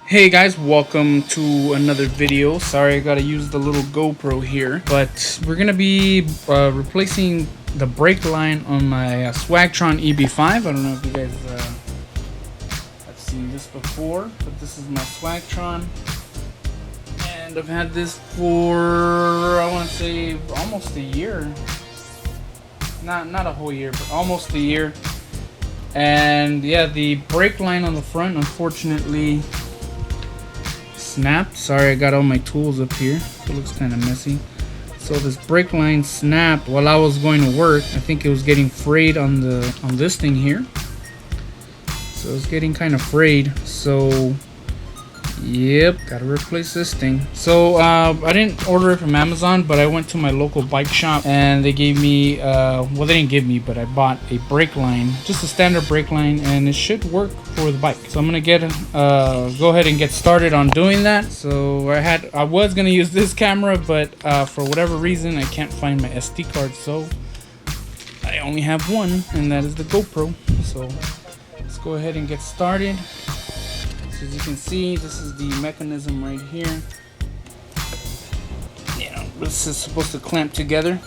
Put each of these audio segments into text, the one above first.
Hey guys, welcome to another video. Sorry I gotta use the little GoPro here, but we're gonna be replacing the brake line on my Swagtron EB-5. I don't know if you guys have seen this before, but this is my Swagtron, and I've had this for, I want to say, almost a year. Not a whole year, but almost a year. And yeah, the brake line on the front, unfortunately, snapped. Sorry, I got all my tools up here. It looks kind of messy. So this brake line snapped while I was going to work. I think it was getting frayed on this thing here. So it's getting kind of frayed. So yep, gotta replace this thing. So I didn't order it from Amazon, but I went to my local bike shop and they gave me well, they didn't give me, but I bought a brake line, just a standard brake line, and it should work for the bike. So I'm gonna go ahead and get started on doing that. So I was gonna use this camera, but for whatever reason I can't find my SD card, so I only have one, and that is the GoPro. So let's go ahead and get started. So as you can see, this is the mechanism right here. This is supposed to clamp together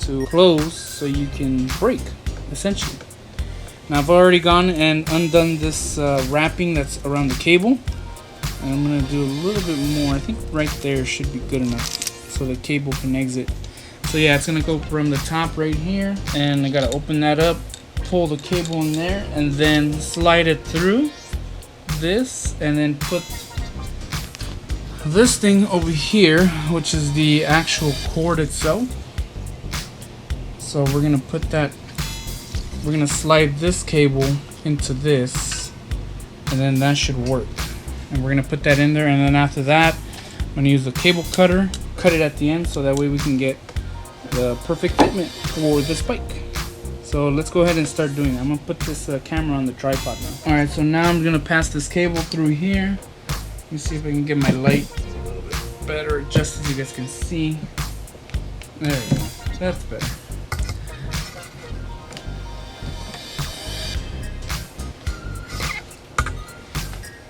to close so you can brake, essentially. Now I've already gone and undone this wrapping that's around the cable. And I'm going to do a little bit more. I think right there should be good enough so the cable can exit. So yeah, it's going to go from the top right here. And I got to open that up, pull the cable in there, and then slide it through this, and then put this thing over here, which is the actual cord itself. So we're gonna slide this cable into this, and then that should work. And we're gonna put that in there, and then after that I'm gonna use the cable cutter, cut it at the end, so that way we can get the perfect fitment for this bike. So let's go ahead and start doing that. I'm gonna put this camera on the tripod now. Alright, so now I'm gonna pass this cable through here. Let me see if I can get my light a little bit better adjusted so you guys can see. There we go. That's better.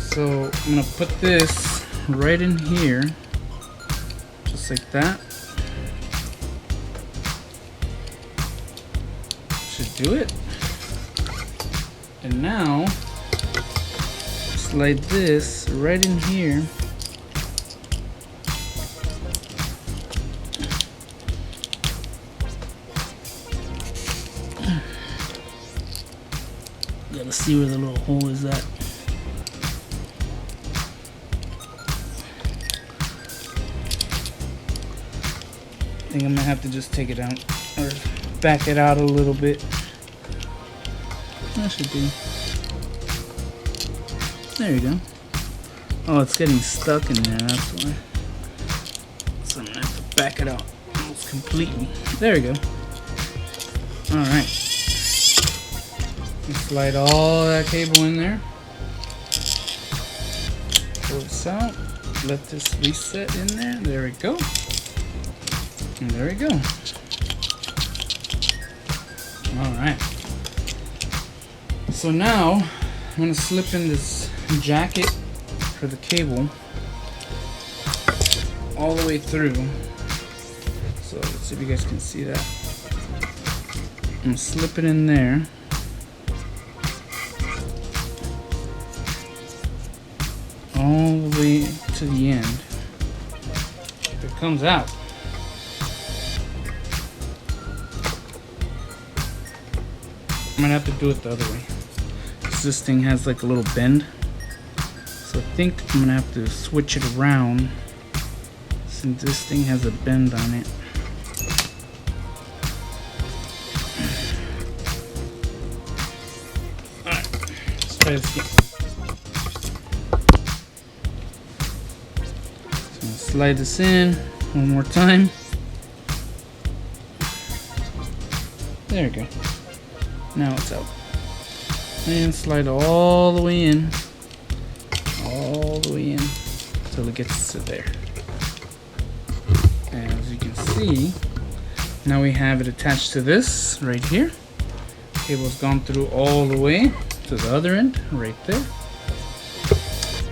So I'm gonna put this right in here, just like that. Should do it. And now slide this right in here. Gotta see where the little hole is at. I think I'm gonna have to just take it out, or back it out a little bit. That should do. There you go. Oh, it's getting stuck in there, that's why. So I'm gonna have to back it out almost completely. There we go. Alright. Slide all that cable in there. Pull this out. Let this reset in there. There we go. And there we go. Alright. So now I'm going to slip in this jacket for the cable all the way through. So let's see if you guys can see that. I'm going to slip it in there. All the way to the end. If it comes out. I'm gonna have to do it the other way. This thing has like a little bend. So I think I'm gonna have to switch it around since this thing has a bend on it. Alright, let's try this again. Slide this in one more time. There we go. Now it's out. And slide all the way in. All the way in until it gets to there. And as you can see, now we have it attached to this right here. Cable's gone through all the way to the other end right there.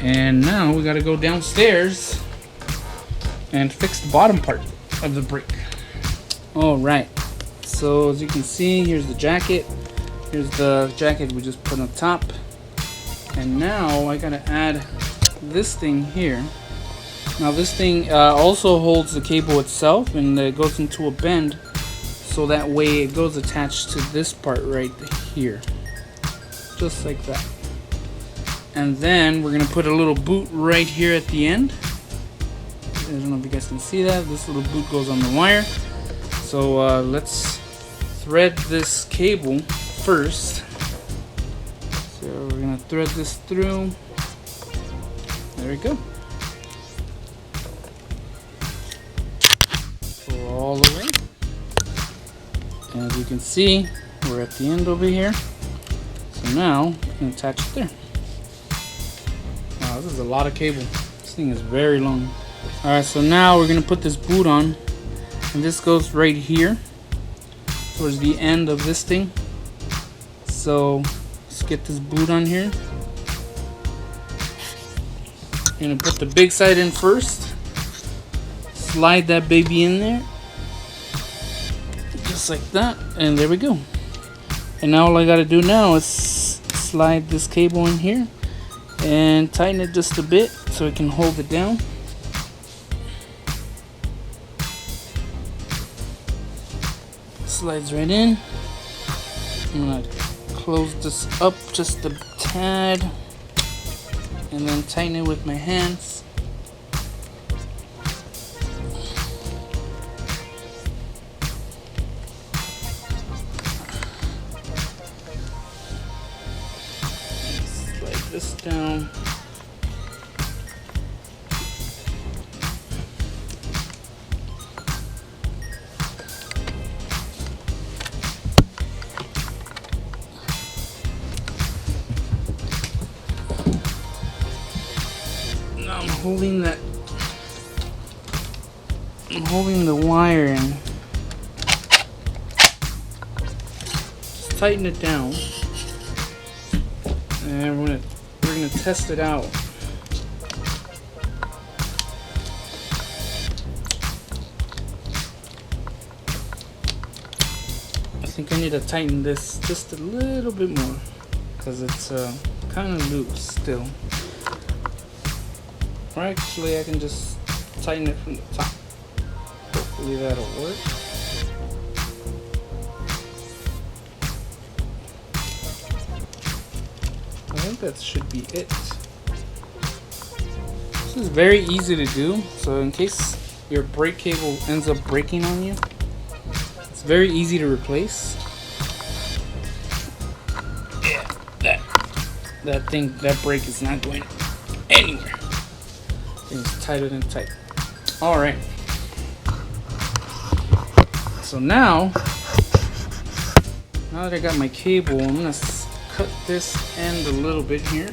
And now we gotta go downstairs and fix the bottom part of the brake. All right, so as you can see, here's the jacket. Here's the jacket we just put on top. And now I gotta add this thing here. Now this thing also holds the cable itself, and it goes into a bend, so that way it goes attached to this part right here, just like that. And then we're gonna put a little boot right here at the end. I don't know if you guys can see that. This little boot goes on the wire. So let's thread this cable first. So we're gonna thread this through. There we go. Go all the way. And as you can see, we're at the end over here. So now we can attach it there. Wow, this is a lot of cable. This thing is very long. Alright, so now we're gonna put this boot on, and this goes right here towards the end of this thing. So let's get this boot on here. I'm gonna put the big side in first, slide that baby in there just like that, and there we go. And now all I gotta do now is slide this cable in here and tighten it just a bit so it can hold it down. Slides right in. I'm gonna close this up just a tad and then tighten it with my hands. Slide this down. I'm holding the wire in. Just tighten it down, and we're gonna test it out. I think I need to tighten this just a little bit more because it's kind of loose still. Or actually, I can just tighten it from the top. Hopefully that'll work. I think that should be it. This is very easy to do, so in case your brake cable ends up breaking on you, it's very easy to replace. Yeah, that brake is not going anywhere. It's tighter than tight. Alright. So now that I got my cable, I'm gonna cut this end a little bit here.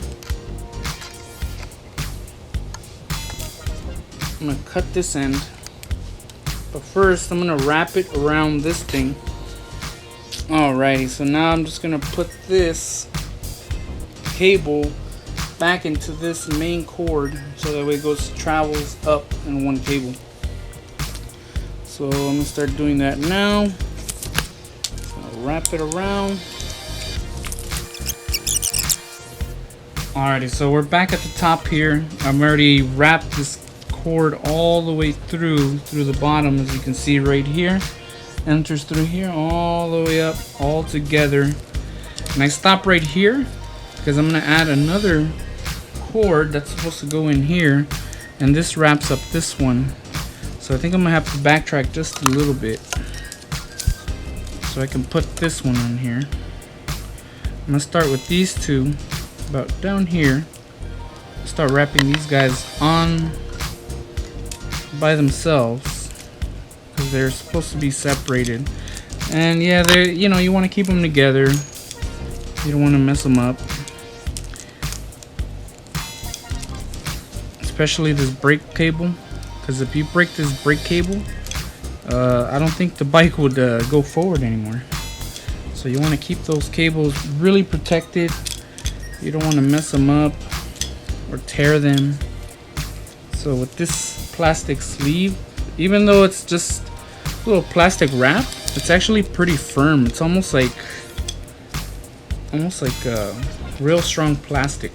I'm gonna cut this end, but first I'm gonna wrap it around this thing. Alrighty, so now I'm just gonna put this cable back into this main cord so that way it travels up in one cable. So I'm gonna start doing that now. I'll wrap it around. Alrighty, so we're back at the top here. I'm already wrapped this cord all the way through the bottom, as you can see right here. Enters through here all the way up, all together. And I stop right here because I'm gonna add another cord that's supposed to go in here, and this wraps up this one. So I think I'm gonna have to backtrack just a little bit so I can put this one on here. I'm gonna start with these two about down here. Start wrapping these guys on by themselves because they're supposed to be separated. And yeah, they're, you know, you want to keep them together. You don't want to mess them up. Especially this brake cable, because if you break this brake cable, I don't think the bike would go forward anymore. So you want to keep those cables really protected. You don't want to mess them up. or tear them. So with this plastic sleeve, even though it's just a little plastic wrap, it's actually pretty firm. It's almost like real strong plastic.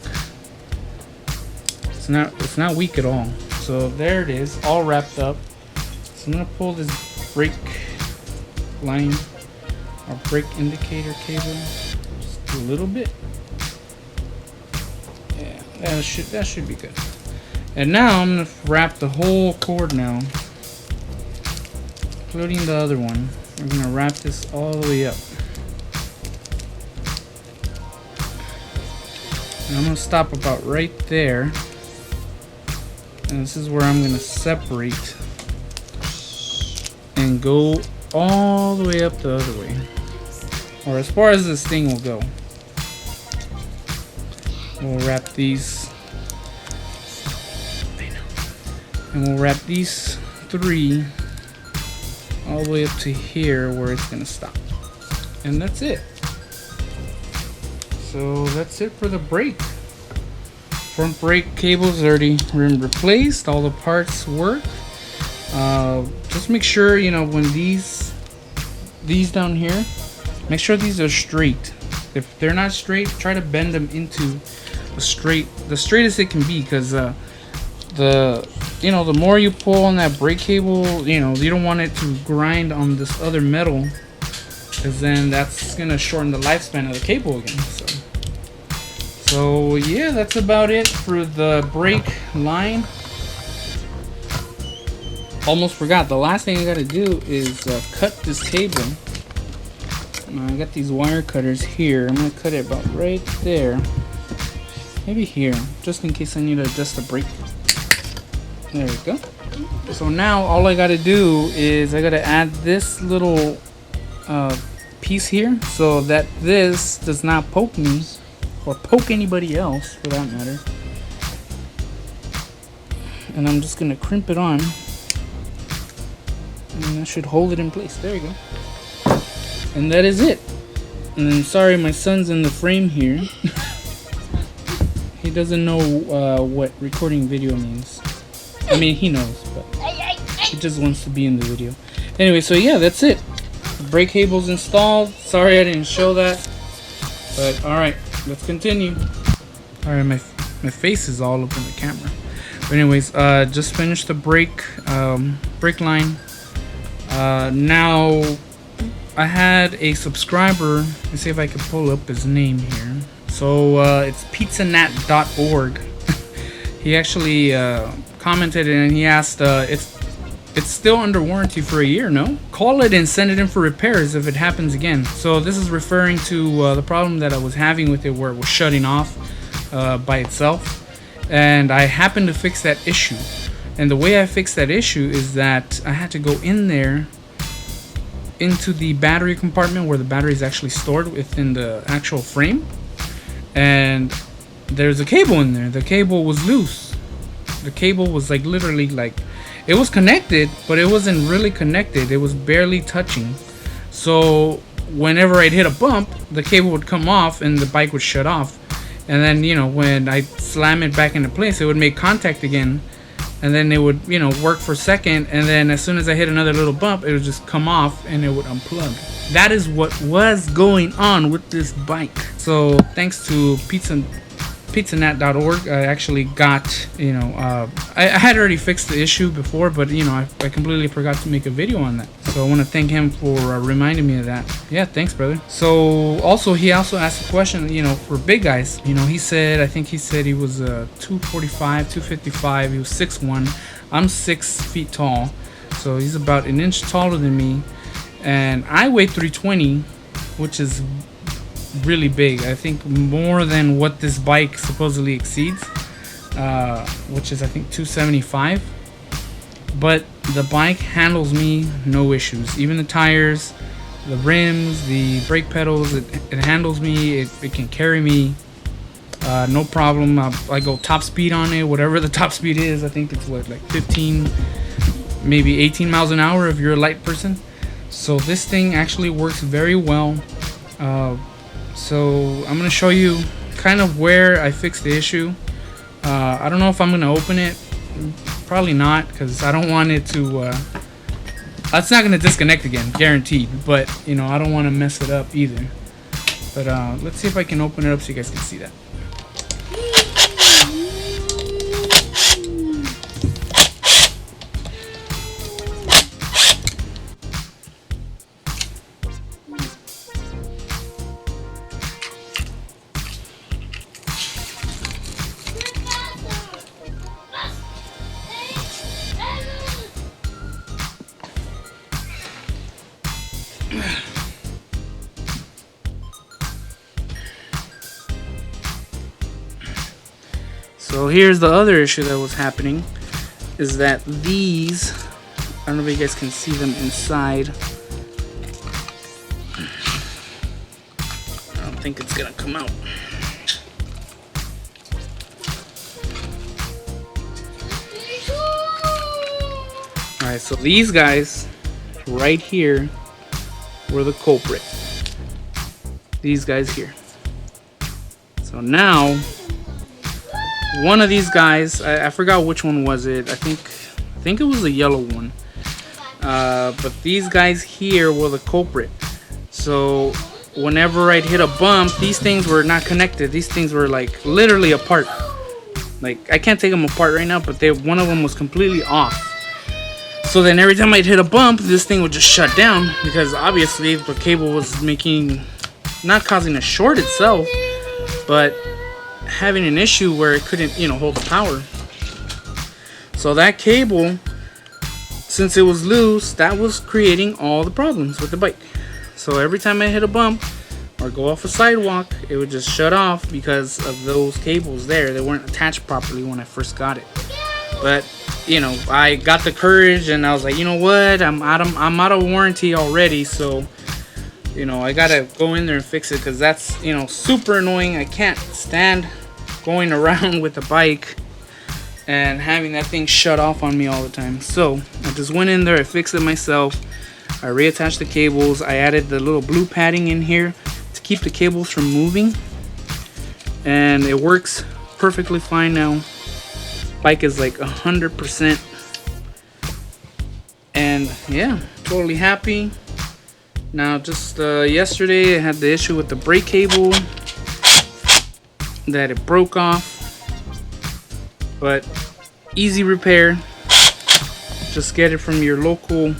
It's not weak at all. So there it is, all wrapped up. So I'm gonna pull this brake line or brake indicator cable just a little bit. Yeah, that should be good. And now I'm gonna wrap the whole cord now, including the other one. We're gonna wrap this all the way up. And I'm gonna stop about right there. And this is where I'm gonna separate and go all the way up the other way, or as far as this thing will go. We'll wrap these, and we'll wrap these 3 all the way up to here where it's gonna stop, and that's it. So that's it for the brake. Front brake cable's already been replaced. All the parts work. Just make sure, you know, when these down here, make sure these are straight. If they're not straight, try to bend them into the straightest it can be, because the more you pull on that brake cable, you know, you don't want it to grind on this other metal, because then that's gonna shorten the lifespan of the cable again. So yeah, that's about it for the brake line. Almost forgot, the last thing I gotta do is cut this cable. I got these wire cutters here. I'm gonna cut it about right there, maybe here, just in case I need to adjust the brake. There we go. So now all I gotta do is I gotta add this little piece here so that this does not poke me, or poke anybody else for that matter. And I'm just gonna crimp it on, and that should hold it in place. There you go. And that is it. And then, sorry, my son's in the frame here. He doesn't know what recording video means. I mean, he knows, but he just wants to be in the video. Anyway, so yeah, that's it. The brake cable's installed. Sorry I didn't show that, but alright, let's continue. Alright, my face is all up in the camera. But anyways, just finished the brake line. Now I had a subscriber. Let's see if I can pull up his name here. So it's pizzanatdotorg. He actually commented and he asked, it's still under warranty for a year, no? Call it and send it in for repairs if it happens again. So this is referring to the problem that I was having with it, where it was shutting off by itself. And I happened to fix that issue. And the way I fixed that issue is that I had to go in there into the battery compartment where the battery is actually stored within the actual frame, and there's a cable in there. The cable was loose. The cable was like literally like, it was connected, but it wasn't really connected. It was barely touching. So whenever I'd hit a bump, the cable would come off and the bike would shut off. And then, you know, when I slam it back into place, it would make contact again. And then it would, you know, work for a second, and then as soon as I hit another little bump, it would just come off and it would unplug. That is what was going on with this bike. So thanks to pizzanat.org, I actually got, you know, I had already fixed the issue before, but you know, I completely forgot to make a video on that. So I want to thank him for reminding me of that. Yeah, thanks, brother. So he also asked a question, you know, for big guys. You know, he said, I think he said he was 245, 255. He was 6'1". I'm 6 feet tall, so he's about an inch taller than me, and I weigh 320, which is really big. I think more than what this bike supposedly exceeds, which is I think 275. But the bike handles me no issues. Even the tires, the rims, the brake pedals, it handles me. It can carry me no problem. I go top speed on it, whatever the top speed is. I think it's what, like 15, maybe 18 miles an hour if you're a light person. So this thing actually works very well. So I'm gonna show you kind of where I fixed the issue. I don't know if I'm gonna open it. Probably not, because I don't want it to it's not gonna disconnect again, guaranteed, but you know, I don't want to mess it up either. But let's see if I can open it up so you guys can see that. So here's the other issue that was happening, is that these, I don't know if you guys can see them inside. I don't think it's gonna come out. Alright, so these guys right here were the culprit. These guys here. So now one of these guys, I forgot which one was it. I think it was the yellow one. But these guys here were the culprit. So whenever I'd hit a bump, these things were not connected. These things were like literally apart. Like, I can't take them apart right now, but one of them was completely off. So then every time I'd hit a bump, this thing would just shut down, because obviously the cable was not causing a short itself, but having an issue where it couldn't, you know, hold the power. So that cable, since it was loose, that was creating all the problems with the bike. So every time I hit a bump or go off a sidewalk, it would just shut off because of those cables there. They weren't attached properly when I first got it. But you know, I got the courage and I was like, you know what, I'm out of warranty already, so you know, I gotta go in there and fix it, because that's, you know, super annoying. I can't stand going around with a bike and having that thing shut off on me all the time. So I just went in there, I fixed it myself. I reattached the cables. I added the little blue padding in here to keep the cables from moving, and it works perfectly fine now. Bike is like 100%, and yeah, totally happy. Now, just yesterday I had the issue with the brake cable that it broke off, but easy repair. Just get it from your local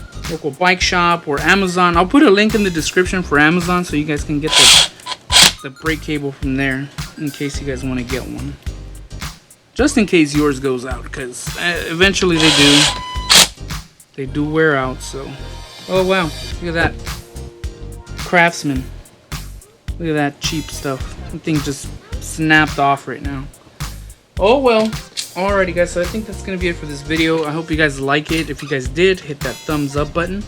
bike shop or Amazon. I'll put a link in the description for Amazon so you guys can get the brake cable from there, in case you guys want to get one, just in case yours goes out, because eventually they do wear out. So, oh wow, look at that. Craftsman, look at that cheap stuff. The thing just snapped off right now. Oh well. Alrighty guys, so I think that's gonna be it for this video. I hope you guys like it. If you guys did, hit that thumbs up button.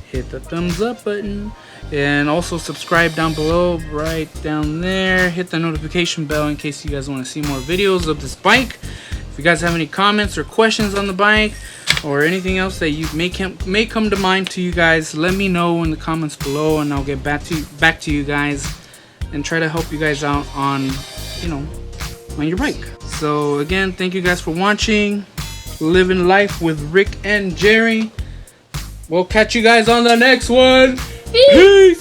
Hit the thumbs up button, and also subscribe down below, right down there. Hit the notification bell in case you guys want to see more videos of this bike. If you guys have any comments or questions on the bike, or anything else that you may come to mind to you guys, let me know in the comments below, and I'll get back to you guys and try to help you guys out on, you know, on your bike. So again, thank you guys for watching. Living life with Rick and Jerry. We'll catch you guys on the next one. Peace.